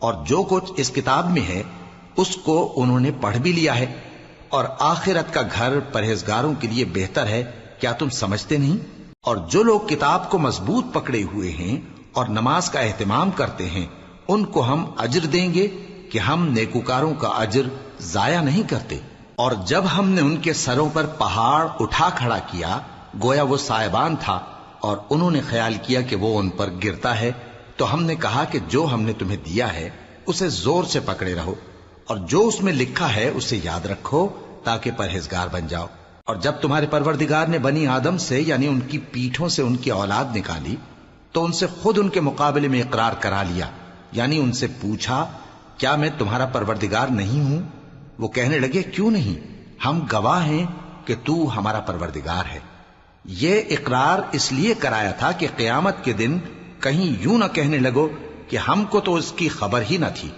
اور جو کچھ اس کتاب میں ہے اس کو انہوں نے پڑھ بھی لیا ہے، اور آخرت کا گھر پرہیزگاروں کے لیے بہتر ہے، کیا تم سمجھتے نہیں؟ اور جو لوگ کتاب کو مضبوط پکڑے ہوئے ہیں اور نماز کا اہتمام کرتے ہیں، ان کو ہم اجر دیں گے کہ ہم نیکوکاروں کا اجر ضائع نہیں کرتے۔ اور جب ہم نے ان کے سروں پر پہاڑ اٹھا کھڑا کیا گویا وہ سائبان تھا، اور انہوں نے خیال کیا کہ وہ ان پر گرتا ہے، تو ہم نے کہا کہ جو ہم نے تمہیں دیا ہے اسے زور سے پکڑے رہو، اور جو اس میں لکھا ہے اسے یاد رکھو تاکہ پرہیزگار بن جاؤ۔ اور جب تمہارے پروردگار نے بنی آدم سے یعنی ان کی پیٹھوں سے ان کی اولاد نکالی تو ان سے خود ان کے مقابلے میں اقرار کرا لیا، یعنی ان سے پوچھا کیا میں تمہارا پروردگار نہیں ہوں؟ وہ کہنے لگے کیوں نہیں، ہم گواہ ہیں کہ تو ہمارا پروردگار ہے۔ یہ اقرار اس لیے کرایا تھا کہ قیامت کے دن کہیں یوں نہ کہنے لگو کہ ہم کو تو اس کی خبر ہی نہ تھی۔